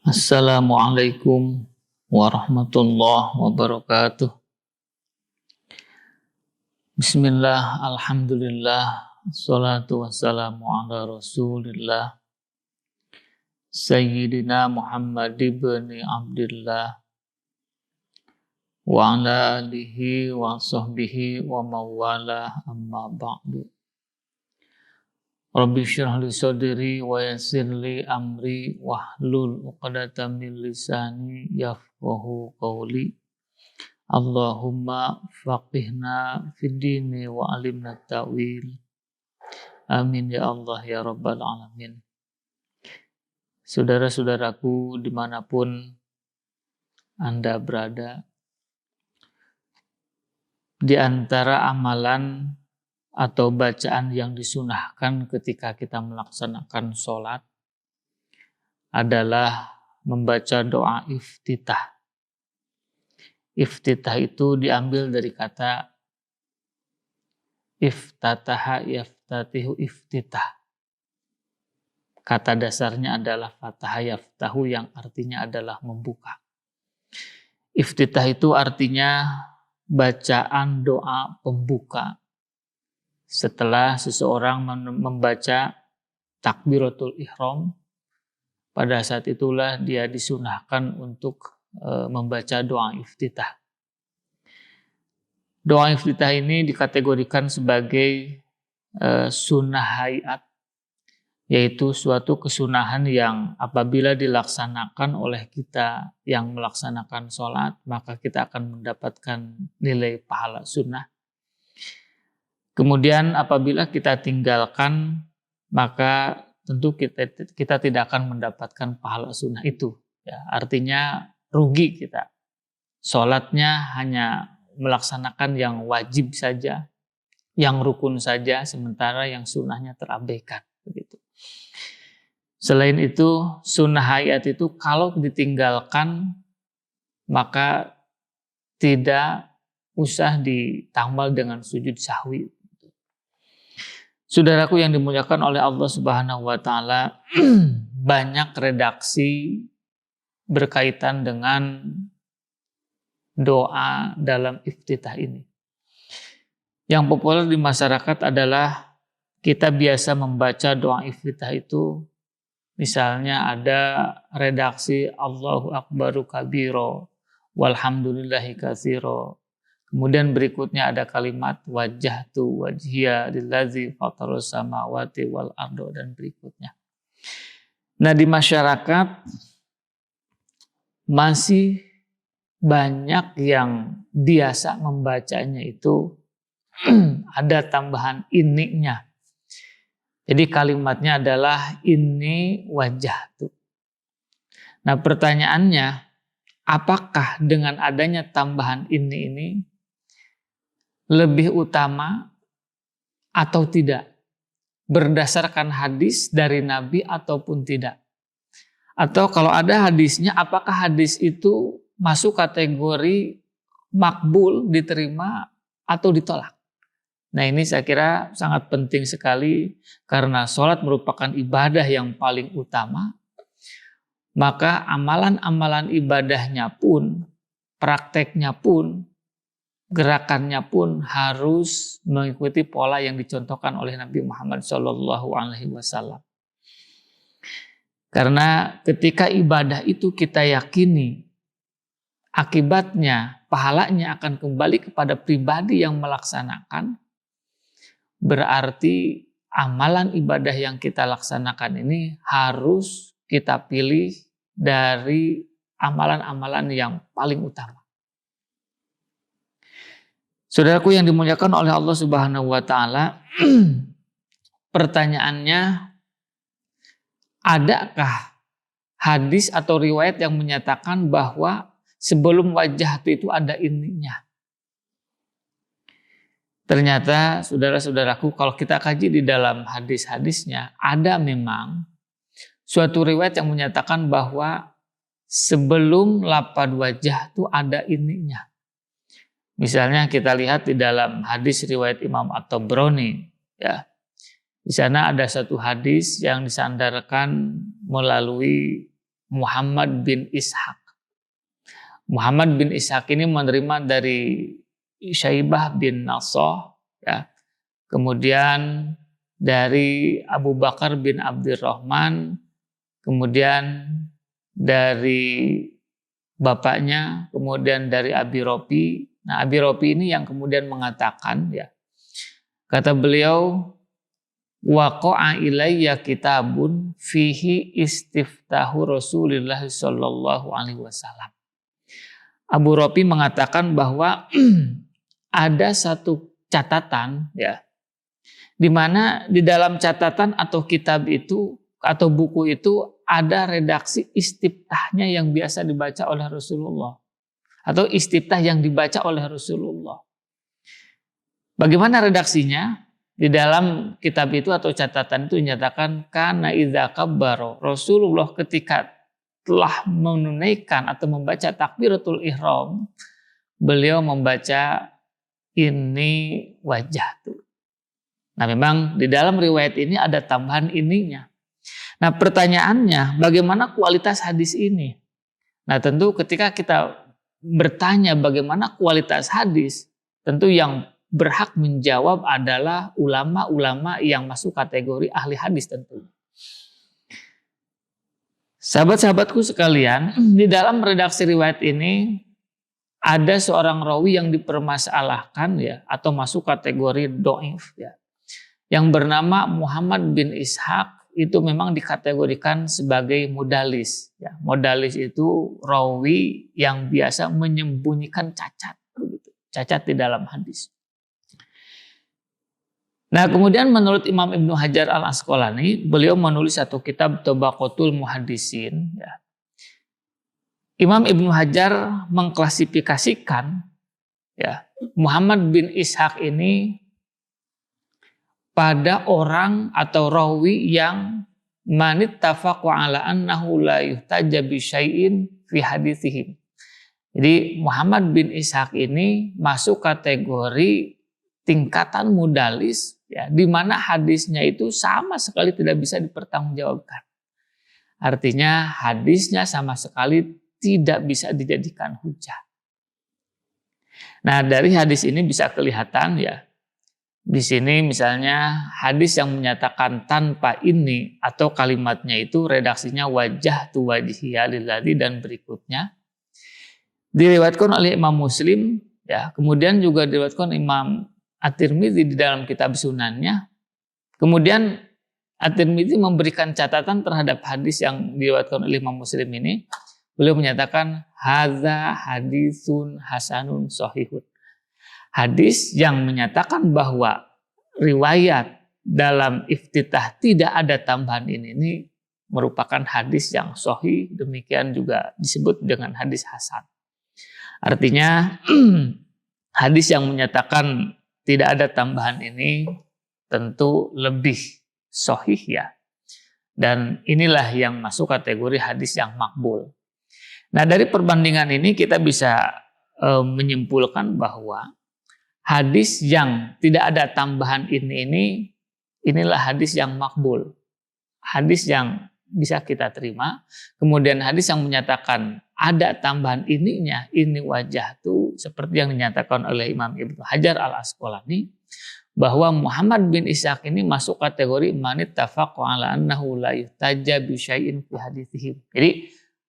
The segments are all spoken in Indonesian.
Assalamualaikum warahmatullahi wabarakatuh. Bismillah, alhamdulillah, assalatu wassalamu ala rasulillah Sayyidina Muhammad ibn Abdullah wa ala alihi wa sahbihi wa mawalah amma ba'du. Rabbi syrah li sadri wa yassir li amri wahlul 'uqdatam min lisani yafqahu qawli. Allahumma faqihna fid dini wa alimna ta'wil. Amin ya Allah ya rabbal alamin. Saudara-saudaraku dimanapun Anda berada, di antara amalan atau bacaan yang disunahkan ketika kita melaksanakan sholat adalah membaca doa iftitah. Iftitah itu diambil dari kata iftataha yaftatihu iftitah. Kata dasarnya adalah fataha yaftahu yang artinya adalah membuka. Iftitah itu artinya bacaan doa pembuka. Setelah seseorang membaca takbiratul ihram, pada saat itulah dia disunahkan untuk membaca doa iftitah. Doa iftitah ini dikategorikan sebagai sunnah hayat, yaitu suatu kesunahan yang apabila dilaksanakan oleh kita yang melaksanakan sholat, maka kita akan mendapatkan nilai pahala sunnah. Kemudian apabila kita tinggalkan, maka tentu kita tidak akan mendapatkan pahala sunnah itu. Ya, artinya rugi kita. Sholatnya hanya melaksanakan yang wajib saja, yang rukun saja, sementara yang sunnahnya terabaikan. Begitu. Selain itu, sunnah hayat itu kalau ditinggalkan, maka tidak usah ditambal dengan sujud sahwi. Saudaraku yang dimuliakan oleh Allah Subhanahu wa taala, banyak redaksi berkaitan dengan doa dalam iftitah ini. Yang populer di masyarakat adalah kita biasa membaca doa iftitah itu, misalnya ada redaksi Allahu akbaru kabiro walhamdulillahi katsiro. Kemudian berikutnya ada kalimat wajjahtu wajhiya lillazi fatarus samawati wal ardo dan berikutnya. Nah, di masyarakat masih banyak yang biasa membacanya itu ada tambahan ininya. Jadi kalimatnya adalah ini wajjahtu. Nah, pertanyaannya, apakah dengan adanya tambahan ini lebih utama atau tidak? Berdasarkan hadis dari Nabi ataupun tidak? Atau kalau ada hadisnya, apakah hadis itu masuk kategori makbul, diterima atau ditolak? Nah, ini saya kira sangat penting sekali karena sholat merupakan ibadah yang paling utama. Maka amalan-amalan ibadahnya pun, prakteknya pun, gerakannya pun harus mengikuti pola yang dicontohkan oleh Nabi Muhammad SAW. Karena ketika ibadah itu kita yakini, akibatnya, pahalanya akan kembali kepada pribadi yang melaksanakan, berarti amalan ibadah yang kita laksanakan ini harus kita pilih dari amalan-amalan yang paling utama. Saudaraku yang dimuliakan oleh Allah Subhanahu wa taala, pertanyaannya, adakah hadis atau riwayat yang menyatakan bahwa sebelum wajah itu ada ininya? Ternyata saudara-saudaraku, kalau kita kaji di dalam hadis-hadisnya, ada memang suatu riwayat yang menyatakan bahwa sebelum lapad wajah itu ada ininya. Misalnya kita lihat di dalam hadis riwayat Imam At-Tabrani, ya. Di sana ada satu hadis yang disandarkan melalui Muhammad bin Ishaq. Muhammad bin Ishaq ini menerima dari Syaibah bin Nasr, ya. Kemudian dari Abu Bakar bin Abdurrahman, kemudian dari bapaknya, kemudian dari Abi Rofi. Nah, Abi Rofi ini yang kemudian mengatakan, ya, kata beliau, waqa'a ilayya kitabun fihi istiftahu Rasulullah sallallahu alaihi wasallam. Abu Rofi mengatakan bahwa ada satu catatan, ya, di mana di dalam catatan atau kitab itu atau buku itu ada redaksi istiftahnya yang biasa dibaca oleh Rasulullah atau istiftah yang dibaca oleh Rasulullah. Bagaimana redaksinya? Di dalam kitab itu atau catatan itu dinyatakan kana idza kabbara, Rasulullah ketika telah menunaikan atau membaca takbiratul ihram, beliau membaca ini wajah tuh. Nah, memang di dalam riwayat ini ada tambahan ininya. Nah, pertanyaannya, bagaimana kualitas hadis ini? Nah, tentu ketika kita bertanya bagaimana kualitas hadis, tentu yang berhak menjawab adalah ulama-ulama yang masuk kategori ahli hadis tentu. Sahabat-sahabatku sekalian, di dalam redaksi riwayat ini ada seorang rawi yang dipermasalahkan, ya, atau masuk kategori dhaif, ya, yang bernama Muhammad bin Ishaq. Itu memang dikategorikan sebagai mudalis. Ya, mudalis itu rawi yang biasa menyembunyikan cacat, cacat di dalam hadis. Nah, kemudian menurut Imam Ibnu Hajar al-Asqalani, beliau menulis satu kitab Tabaqatul Muhaddisin. Ya. Imam Ibnu Hajar mengklasifikasikan, ya, Muhammad bin Ishaq ini pada orang atau rawi yang manittafaqu ala annahu la yuhtajja bi syai'in fi haditsihim. Jadi Muhammad bin Ishaq ini masuk kategori tingkatan mudalis, ya, di mana hadisnya itu sama sekali tidak bisa dipertanggungjawabkan. Artinya hadisnya sama sekali tidak bisa dijadikan hujah. Nah, dari hadis ini bisa kelihatan, ya, di sini misalnya hadis yang menyatakan tanpa ini atau kalimatnya itu redaksinya wajah tu wajhiya lilladzi dan berikutnya diriwayatkan oleh Imam Muslim, ya, kemudian juga diriwayatkan Imam At-Tirmidzi di dalam kitab sunannya. Kemudian At-Tirmidzi memberikan catatan terhadap hadis yang diriwayatkan oleh Imam Muslim ini. Beliau menyatakan hadza hadisun hasanun shahihun. Hadis yang menyatakan bahwa riwayat dalam iftitah tidak ada tambahan ini merupakan hadis yang sahih, demikian juga disebut dengan hadis hasan. Artinya hadis yang menyatakan tidak ada tambahan ini tentu lebih sahih, ya. Dan inilah yang masuk kategori hadis yang makbul. Nah, dari perbandingan ini kita bisa menyimpulkan bahwa hadis yang tidak ada tambahan inilah hadis yang makbul. Hadis yang bisa kita terima. Kemudian hadis yang menyatakan ada tambahan ininya, ini wajah tuh, seperti yang dinyatakan oleh Imam Ibnu Hajar al-Asqalani, bahwa Muhammad bin Ishaq ini masuk kategori manittafaqu ala annahu la yuhtajja bi syai'in fi haditsihim. Jadi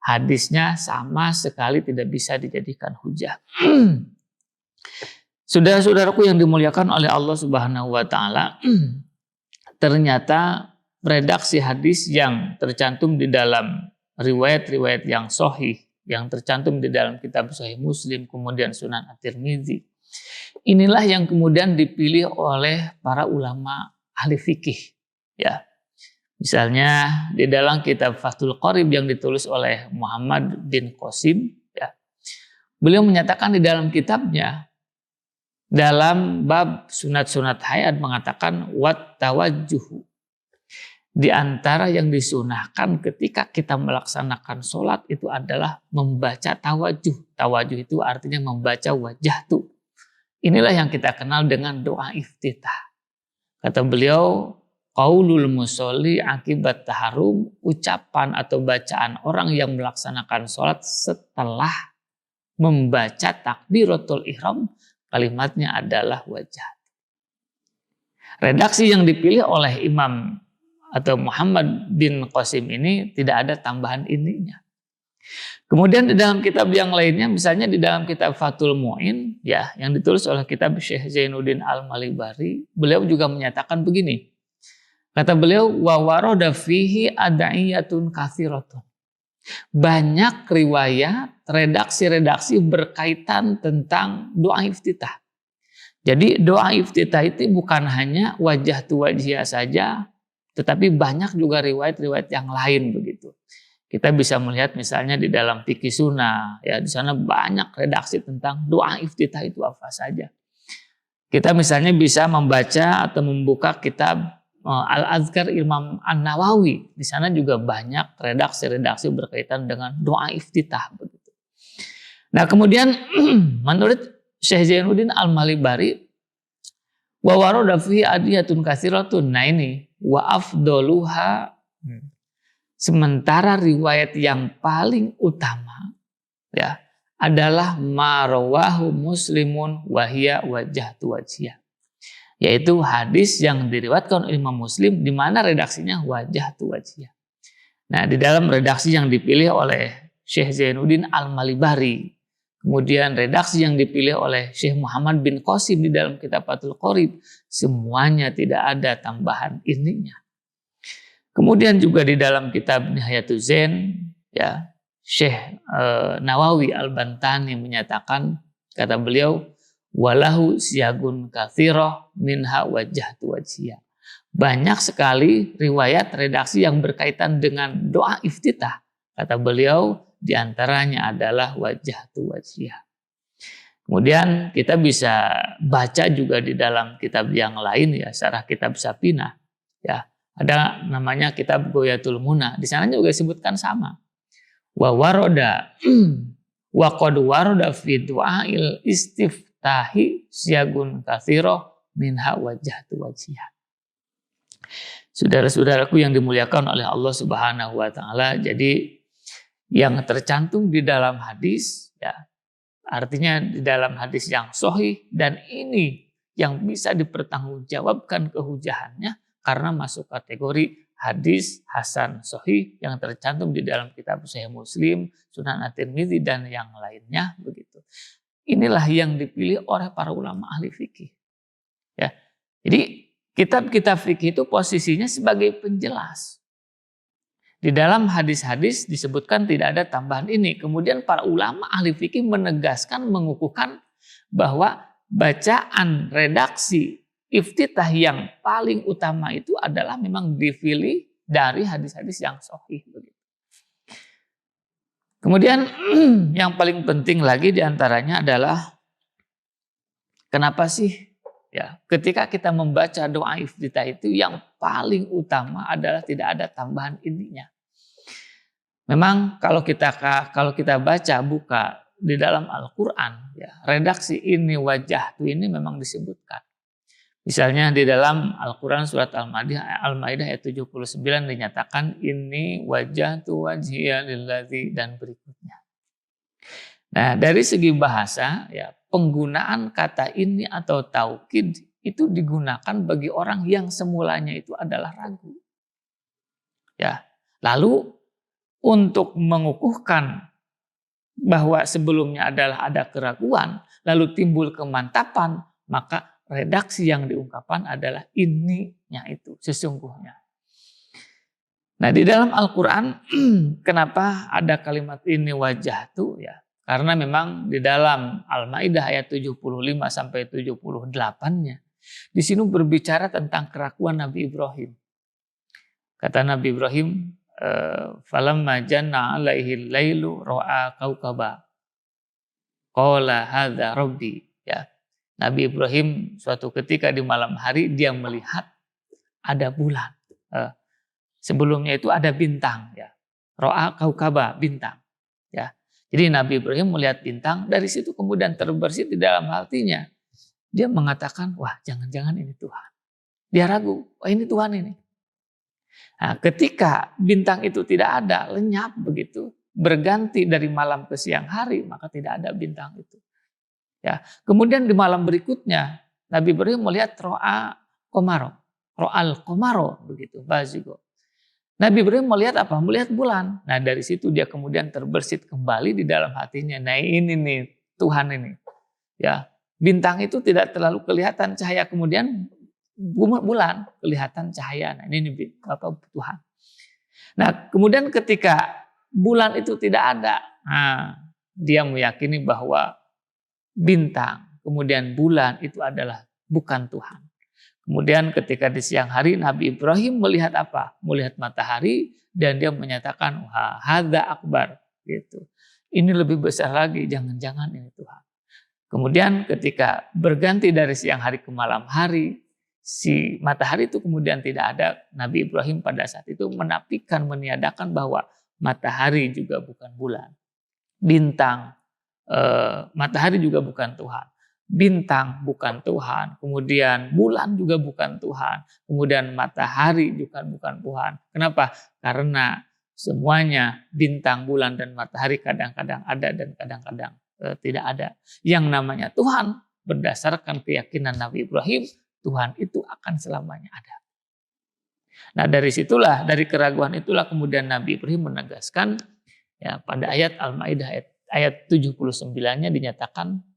hadisnya sama sekali tidak bisa dijadikan hujah. Saudara-saudaraku yang dimuliakan oleh Allah Subhanahu wa taala, ternyata redaksi hadis yang tercantum di dalam riwayat-riwayat yang sahih, yang tercantum di dalam kitab Sahih Muslim, kemudian Sunan At-Tirmidzi, inilah yang kemudian dipilih oleh para ulama ahli fikih, ya. Misalnya di dalam kitab Fathul Qorib yang ditulis oleh Muhammad bin Qasim, ya, beliau menyatakan di dalam kitabnya, dalam bab sunat-sunat hayat mengatakan wat tawajjuhu. Di antara yang disunahkan ketika kita melaksanakan sholat itu adalah membaca tawajuh. Tawajuh itu artinya membaca wajah tuh. Inilah yang kita kenal dengan doa iftitah. Kata beliau, qaulul musolli akibat taharum, ucapan atau bacaan orang yang melaksanakan sholat setelah membaca takbiratul ihram, kalimatnya adalah wajah. Redaksi yang dipilih oleh Imam atau Muhammad bin Qasim ini tidak ada tambahan ininya. Kemudian di dalam kitab yang lainnya, misalnya di dalam kitab Fathul Mu'in, ya, yang ditulis oleh kitab Syekh Zainuddin Al-Malibari, beliau juga menyatakan begini. Kata beliau, wa warada fihi ad'iyatun katsiratun. Banyak riwayat, redaksi-redaksi berkaitan tentang doa iftitah. Jadi doa iftitah itu bukan hanya wajah tu wajhiyah saja, tetapi banyak juga riwayat-riwayat yang lain begitu. Kita bisa melihat misalnya di dalam fikih sunnah, ya di sana banyak redaksi tentang doa iftitah itu apa saja. Kita misalnya bisa membaca atau membuka kitab Al-Azkar Imam An-Nawawi. Di sana juga banyak redaksi-redaksi berkaitan dengan doa iftitah begitu. Nah, kemudian menurut Syekh Zainuddin Al-Malibari, wa warada fi adiyatun katsiratun. Nah ini wa afdaluha, sementara riwayat yang paling utama ya adalah marawahu Muslimun wahia wajhatu wajhiyah. Yaitu hadis yang diriwayatkan oleh Imam Muslim di mana redaksinya wajhatu wajhiyah. Nah, di dalam redaksi yang dipilih oleh Syekh Zainuddin Al-Malibari, kemudian redaksi yang dipilih oleh Syekh Muhammad bin Qasim di dalam kitab Fathul Qorib, semuanya tidak ada tambahan ininya. Kemudian juga di dalam kitab Nihayatuz Zain, ya, Syekh Nawawi Al-Bantani menyatakan, kata beliau, walahu siyagun katsirah minha wajhatu wajhiyah. Banyak sekali riwayat redaksi yang berkaitan dengan doa iftitah. Kata beliau, diantaranya adalah wajhatu wajhiyah. Kemudian kita bisa baca juga di dalam kitab yang lain, ya, syarah kitab Safinah, ya. Ada namanya kitab Ghoyatul Muna. Di sana juga disebutkan sama. Wa waroda wa qad waroda fi du'ail istiftahi siyagun katsirah minha wajhatu wajhiyah. Saudara-saudaraku yang dimuliakan oleh Allah Subhanahu wa taala, jadi yang tercantum di dalam hadis, ya, artinya di dalam hadis yang sahih, dan ini yang bisa dipertanggungjawabkan kehujahannya karena masuk kategori hadis hasan sahih yang tercantum di dalam kitab Sahih Muslim, Sunan At-Tirmidzi dan yang lainnya begitu. Inilah yang dipilih oleh para ulama ahli fikih. Ya. Jadi kitab-kitab fikih itu posisinya sebagai penjelas. Di dalam hadis-hadis disebutkan tidak ada tambahan ini. Kemudian para ulama ahli fikih menegaskan, mengukuhkan bahwa bacaan redaksi iftitah yang paling utama itu adalah memang dipilih dari hadis-hadis yang sahih begitu. Kemudian yang paling penting lagi diantaranya adalah kenapa sih, ya, ketika kita membaca doa iftitah itu yang paling utama adalah tidak ada tambahan ininya. Memang kalau kita baca buka di dalam Al-Quran, ya, redaksi ini wajhatu ini memang disebutkan. Misalnya di dalam Al-Quran surat Al-Maidah ayat 79 dinyatakan ini wajhatu wajhiya lillazi dan berikutnya. Nah, dari segi bahasa, ya, penggunaan kata ini atau taukid itu digunakan bagi orang yang semulanya itu adalah ragu. Ya, lalu untuk mengukuhkan bahwa sebelumnya adalah ada keraguan, lalu timbul kemantapan, maka redaksi yang diungkapkan adalah ininya itu sesungguhnya. Nah, di dalam Al-Quran kenapa ada kalimat ini wajhatu, ya? Karena memang di dalam Al-Maidah ayat 75 sampai 78-nya di sini berbicara tentang keraguan Nabi Ibrahim. Kata Nabi Ibrahim, falamma janna alaihi lailu ra'a kaukaba qala hadza rabbi, ya. Nabi Ibrahim suatu ketika di malam hari dia melihat ada bulan. Sebelumnya itu ada bintang, ya. Ra'a kaukaba, bintang, ya. Jadi Nabi Ibrahim melihat bintang, dari situ kemudian terbersit di dalam hatinya. Dia mengatakan, wah, jangan-jangan ini Tuhan. Dia ragu, wah, ini Tuhan ini. Nah, ketika bintang itu tidak ada, lenyap begitu, berganti dari malam ke siang hari, maka tidak ada bintang itu. Ya, kemudian di malam berikutnya Nabi Ibrahim melihat ro'al komaro begitu, bazigo. Nabi Ibrahim melihat apa? Melihat bulan. Nah dari situ dia kemudian terbersit kembali di dalam hatinya. Nah ini nih Tuhan ini. Ya, bintang itu tidak terlalu kelihatan cahaya, kemudian bulan kelihatan cahaya. Nah ini apa Tuhan. Nah kemudian ketika bulan itu tidak ada, nah, dia meyakini bahwa bintang, kemudian bulan itu adalah bukan Tuhan. Kemudian ketika di siang hari Nabi Ibrahim melihat apa? Melihat matahari dan dia menyatakan, wah, hadza akbar gitu. Ini lebih besar lagi, jangan-jangan ini Tuhan. Kemudian ketika berganti dari siang hari ke malam hari, si matahari itu kemudian tidak ada. Nabi Ibrahim pada saat itu menafikan, meniadakan bahwa matahari juga bukan bulan. Bintang, matahari juga bukan Tuhan. Bintang bukan Tuhan, kemudian bulan juga bukan Tuhan, kemudian matahari juga bukan Tuhan. Kenapa? Karena semuanya bintang, bulan, dan matahari kadang-kadang ada dan kadang-kadang tidak ada. Yang namanya Tuhan berdasarkan keyakinan Nabi Ibrahim, Tuhan itu akan selamanya ada. Nah dari situlah, dari keraguan itulah kemudian Nabi Ibrahim menegaskan ya pada ayat Al-Maidah ayat 79-nya dinyatakan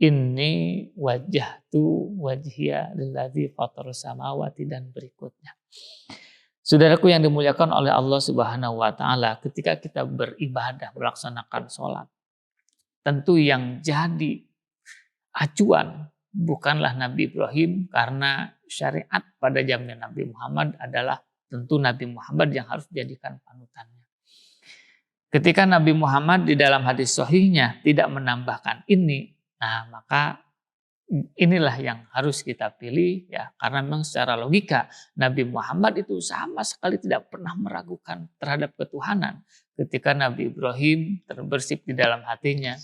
ini wajjahtu wajhiya lillazi fatarus samawati dan berikutnya. Saudaraku yang dimuliakan oleh Allah Subhanahu wa taala, ketika kita beribadah, melaksanakan sholat, tentu yang jadi acuan bukanlah Nabi Ibrahim, karena syariat pada zaman Nabi Muhammad adalah tentu Nabi Muhammad yang harus dijadikan panutannya. Ketika Nabi Muhammad di dalam hadis sahihnya tidak menambahkan ini, nah maka inilah yang harus kita pilih ya, karena memang secara logika Nabi Muhammad itu sama sekali tidak pernah meragukan terhadap ketuhanan. Ketika Nabi Ibrahim terbersih di dalam hatinya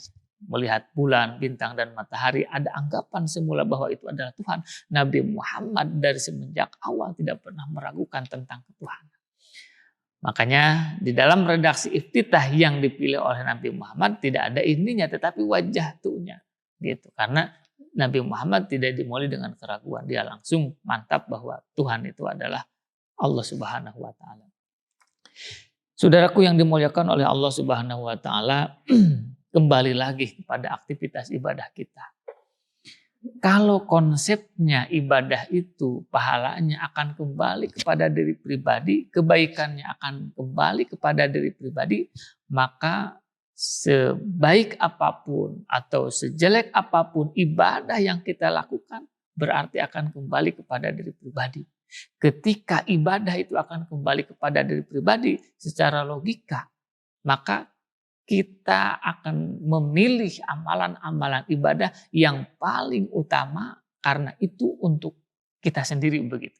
melihat bulan, bintang, dan matahari, ada anggapan semula bahwa itu adalah Tuhan. Nabi Muhammad dari semenjak awal tidak pernah meragukan tentang ketuhanan. Makanya di dalam redaksi iftitah yang dipilih oleh Nabi Muhammad tidak ada ininya, tetapi wajah tuhnya gitu. Karena Nabi Muhammad tidak dimulai dengan keraguan, dia langsung mantap bahwa Tuhan itu adalah Allah Subhanahu wa taala. Saudaraku yang dimuliakan oleh Allah Subhanahu wa taala, kembali lagi kepada aktivitas ibadah kita. Kalau konsepnya ibadah itu pahalanya akan kembali kepada diri pribadi, kebaikannya akan kembali kepada diri pribadi, maka sebaik apapun atau sejelek apapun ibadah yang kita lakukan berarti akan kembali kepada diri pribadi. Ketika ibadah itu akan kembali kepada diri pribadi secara logika, maka kita akan memilih amalan-amalan ibadah yang paling utama karena itu untuk kita sendiri begitu.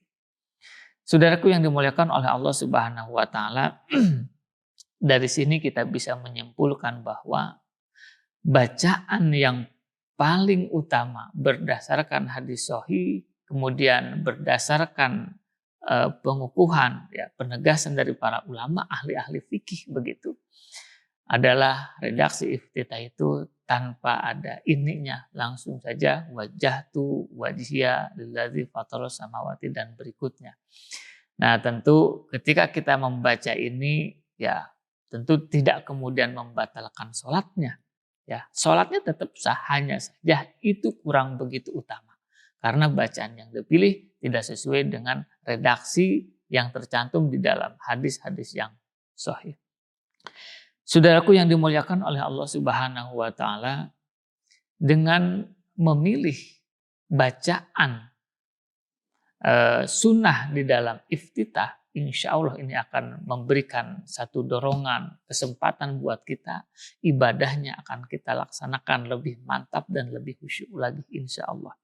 Saudaraku yang dimuliakan oleh Allah Subhanahu wa taala, dari sini kita bisa menyimpulkan bahwa bacaan yang paling utama berdasarkan hadis sahih, kemudian berdasarkan pengukuhan ya, penegasan dari para ulama ahli-ahli fikih begitu, adalah redaksi iftitah itu tanpa ada ininya, langsung saja wajjahtu wajhiya lillazi fatarus samawati dan berikutnya. Nah tentu ketika kita membaca ini ya tentu tidak kemudian membatalkan sholatnya. Ya, sholatnya tetap sah, hanya saja itu kurang begitu utama. Karena bacaan yang dipilih tidak sesuai dengan redaksi yang tercantum di dalam hadis-hadis yang sahih. Saudaraku yang dimuliakan oleh Allah Subhanahu wa taala, dengan memilih bacaan sunnah di dalam iftitah, insya Allah ini akan memberikan satu dorongan, kesempatan buat kita, ibadahnya akan kita laksanakan lebih mantap dan lebih khusyuk lagi insya Allah.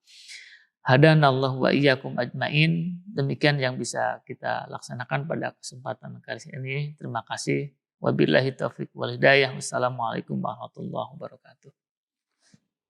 Hadanallahu wa iyyakum ajmain. Demikian yang bisa kita laksanakan pada kesempatan kali ini. Terima kasih. Wabillahi taufiq wal hidayah. Wassalamualaikum warahmatullahi wabarakatuh.